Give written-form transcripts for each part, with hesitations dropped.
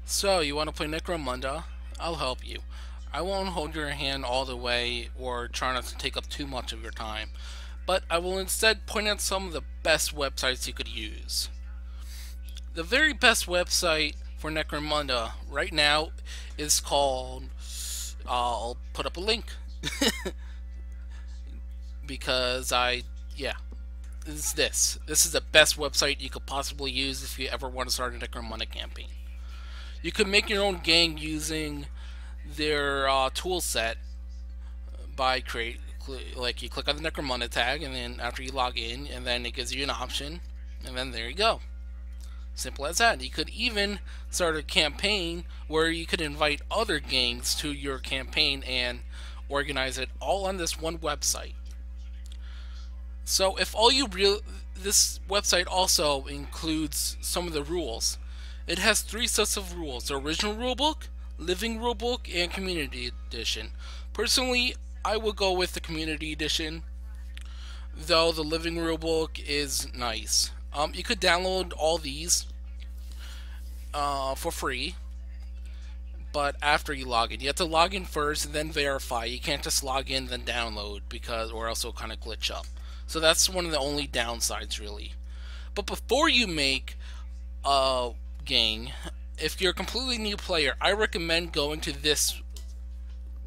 So, you want to play Necromunda? I'll help you. I won't hold your hand all the way or try not to take up too much of your time, but I will instead point out some of the best websites you could use. The very best website for Necromunda right now is called. I'll put up a link because yeah, it's this. This is the best website you could possibly use if you ever want to start a Necromunda campaign. You can make your own gang using their tool set by like you click on the Necromunda tag, and then after you log in, and then it gives you an option, and then there you go. Simple as that. You could even start a campaign where you could invite other gangs to your campaign and organize it all on this one website. So if all you real this website also includes some of the rules. It has 3 sets of rules: the original rulebook, living rulebook, and community edition. Personally, I would go with the community edition, though the living rulebook is nice. You could download all these for free, but after you log in, you have to log in first and then verify. You can't just log in then download, because or else it'll kind of glitch up. So that's one of the only downsides, really. But before you make a gang, if you're a completely new player, I recommend going to this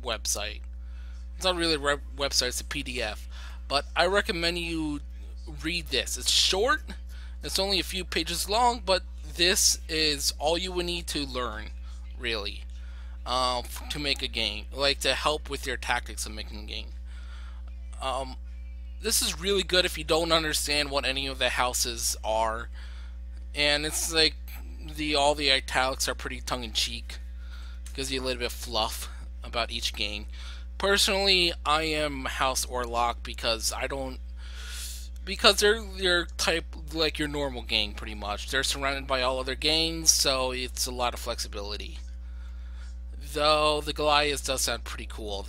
website. It's not really a website, it's a PDF, but I recommend you read this. It's short, it's only a few pages long, but this is all you would need to learn, really, to make a gang, like to help with your tactics of making a gang. This is really good if you don't understand what any of the houses are, and it's like all the italics are pretty tongue in cheek, gives you a little bit of fluff about each gang. Personally, I am House Orlock because they're type like your normal gang pretty much. They're surrounded by all other gangs, so it's a lot of flexibility. Though the Goliaths does sound pretty cool.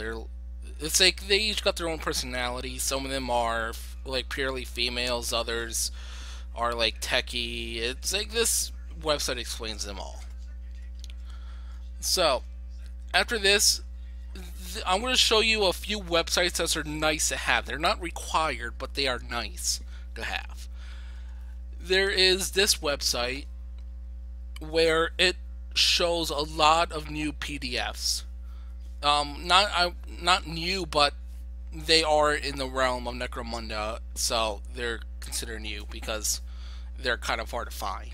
It's like they each got their own personality. Some of them are like purely females, others are like techie. It's like this website explains them all. So, after this, I'm going to show you a few websites that are nice to have. They're not required, but they are nice to have. There is this website where it shows a lot of new PDFs. Not new, but they are in the realm of Necromunda, so they're considered new because they're kind of hard to find.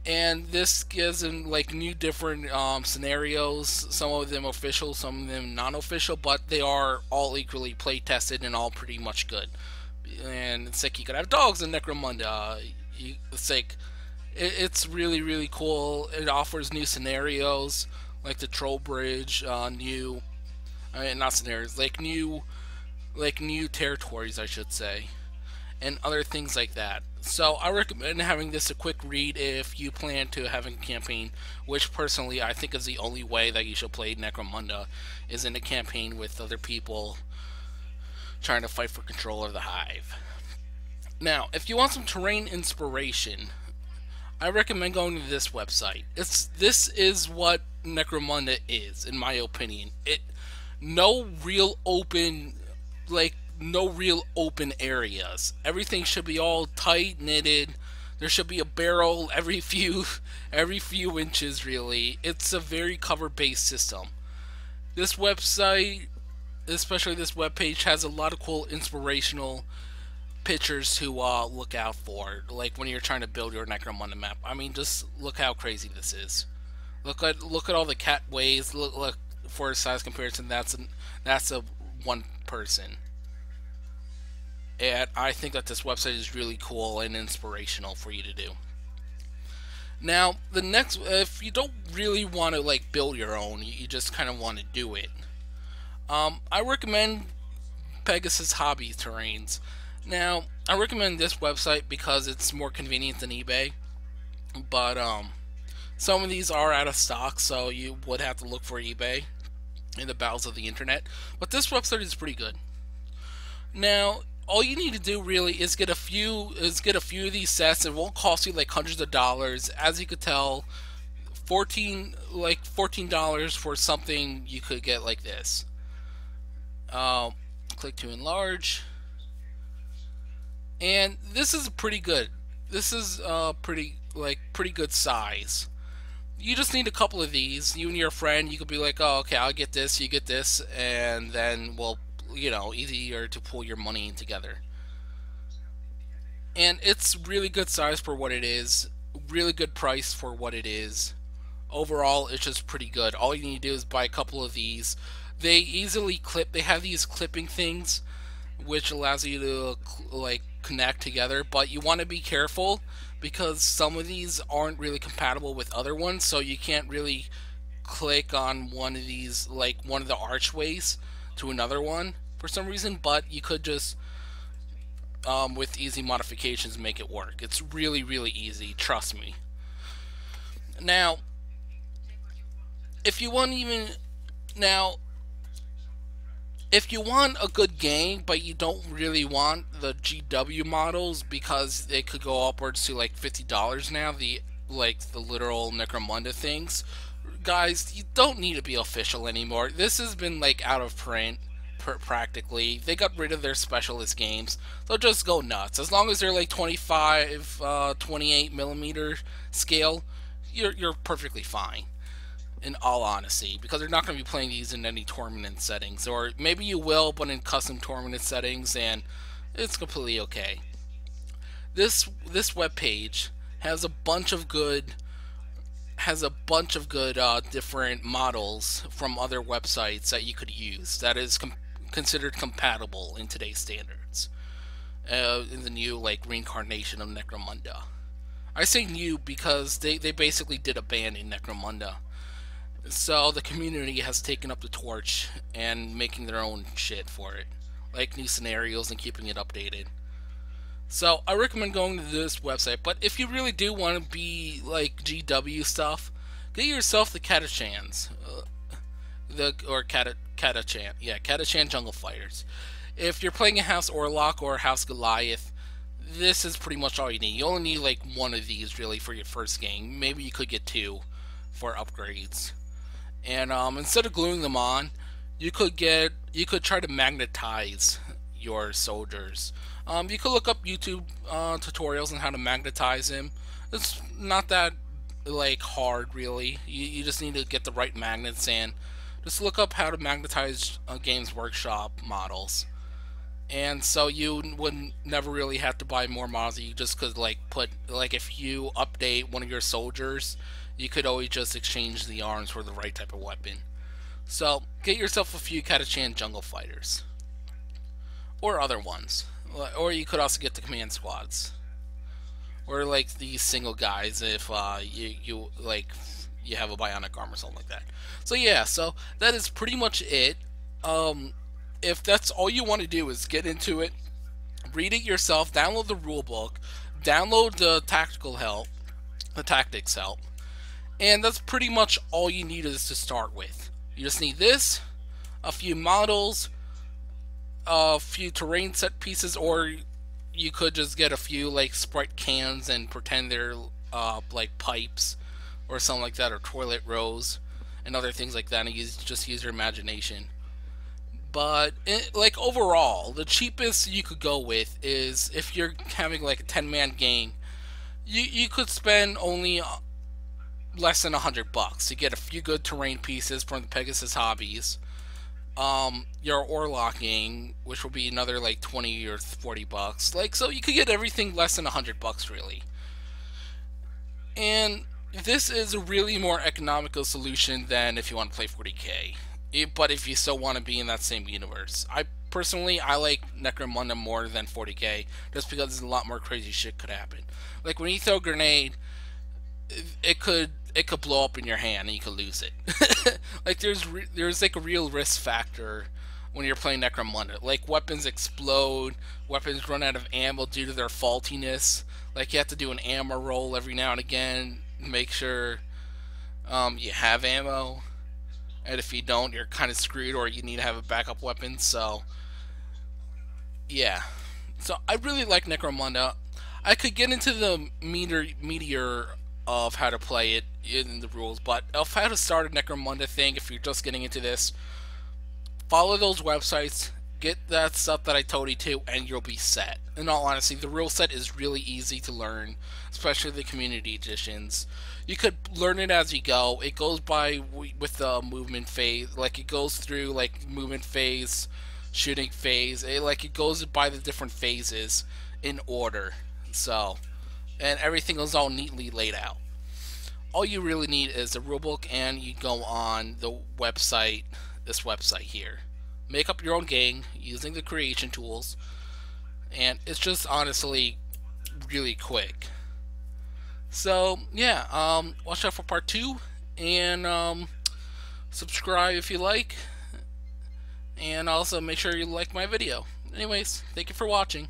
And this gives them like new different scenarios. Some of them official, some of them non-official, but they are all equally play tested and all pretty much good. And it's like you could have dogs in Necromunda. It's like it's really cool. It offers new scenarios like the Troll Bridge, not scenarios, like new territories, I should say, and other things like that. So I recommend having this a quick read if you plan to have a campaign, which personally I think is the only way that you should play Necromunda, is in a campaign with other people trying to fight for control of the hive. Now, if you want some terrain inspiration, I recommend going to this website. This is what Necromunda is, in my opinion. No real open areas. Everything should be all tight knitted. There should be a barrel every few inches, really. It's a very cover based system. This website, especially this webpage, has a lot of cool inspirational pictures to look out for, like when you're trying to build your Necromunda map. I mean, just look how crazy this is. Look at all the cat ways. Look for a size comparison. That's a one person. And I think that this website is really cool and inspirational for you to do. Now, the next, if you don't really want to like build your own, you just kind of want to do it. I recommend Pegasus Hobby Terrains. Now, I recommend this website because it's more convenient than eBay, but some of these are out of stock, so you would have to look for eBay in the bowels of the internet. But this website is pretty good. Now, all you need to do really is get a few of these sets. It won't cost you like hundreds of dollars. As you could tell, $14 for something you could get like this. Uh, Click to enlarge, and this is pretty good. This is pretty good size. You just need a couple of these. You and your friend, you could be like, oh, okay, I'll get this, you get this, and then we'll, easier to pull your money in together. And it's really good size for what it is. Really good price for what it is. Overall, it's just pretty good. All you need to do is buy a couple of these. They easily clip. They have these clipping things, which allows you to connect together. But you want to be careful because some of these aren't really compatible with other ones, so you can't really click on one of these, like one of the archways, to another one for some reason. But you could just with easy modifications make it work. It's really really easy. Trust me. Now, if you want even now if you want a good game, but you don't really want the GW models because they could go upwards to like $50 now, the literal Necromunda things, guys, you don't need to be official anymore. This has been like out of print practically. They got rid of their specialist games, so just go nuts. As long as they're like 25, 28 millimeter scale, you're perfectly fine, in all honesty, because they're not going to be playing these in any tournament settings, or maybe you will, but in custom tournament settings, and it's completely okay. This web page has a bunch of good different models from other websites that you could use that is considered compatible in today's standards, in the new like reincarnation of Necromunda. I say new because they basically did a ban in Necromunda. So the community has taken up the torch and making their own shit for it, like new scenarios and keeping it updated. So I recommend going to this website. But if you really do want to be like GW stuff, get yourself the Catachans, Catachan, yeah, Catachan Jungle Fighters. If you're playing a House Orlok or House Goliath, this is pretty much all you need. You only need like one of these really for your first game. Maybe you could get two for upgrades. And instead of gluing them on, you could try to magnetize your soldiers. You could look up YouTube tutorials on how to magnetize them. It's not that like hard really. You just need to get the right magnets and just look up how to magnetize Games Workshop models. And so you would never really have to buy more models. You just could if you update one of your soldiers, you could always just exchange the arms for the right type of weapon. So get yourself a few Catachan Jungle Fighters, or other ones, or you could also get the command squads, or like these single guys if you have a bionic arm or something like that. So yeah, so that is pretty much it. If that's all you want to do is get into it, read it yourself, download the rulebook, download the tactics help, and that's pretty much all you need is to start with. You just need this, a few models, a few terrain set pieces, or you could just get a few like sprite cans and pretend they're like pipes or something like that, or toilet rolls and other things like that, and just use your imagination. But overall, the cheapest you could go with is if you're having like a 10-man game, you could spend only less than $100 to get a few good terrain pieces from the Pegasus Hobbies. Your Orlocking, which will be another like 20 or $40. So you could get everything less than $100 really. And this is a really more economical solution than if you want to play 40k. But if you still want to be in that same universe, I like Necromunda more than 40k, just because there's a lot more crazy shit could happen. Like when you throw a grenade, it could blow up in your hand and you could lose it. Like there's like a real risk factor when you're playing Necromunda. Like weapons explode, weapons run out of ammo due to their faultiness. Like you have to do an ammo roll every now and again, make sure you have ammo. And if you don't, you're kind of screwed, or you need to have a backup weapon. So, yeah. So I really like Necromunda. I could get into the meteor of how to play it in the rules, but of how to start a Necromunda thing if you're just getting into this. Follow those websites, get that stuff that I told you to, and you'll be set. In all honesty, the rule set is really easy to learn, especially the community editions. You could learn it as you go. It goes by with the movement phase, like it goes through like movement phase, shooting phase. It goes by the different phases in order. So, and everything is all neatly laid out. All you really need is a rulebook, and you go on the website, this website here. Make up your own gang using the creation tools, and it's just honestly really quick. So yeah, watch out for part 2, and subscribe if you like, and also make sure you like my video. Anyways, thank you for watching.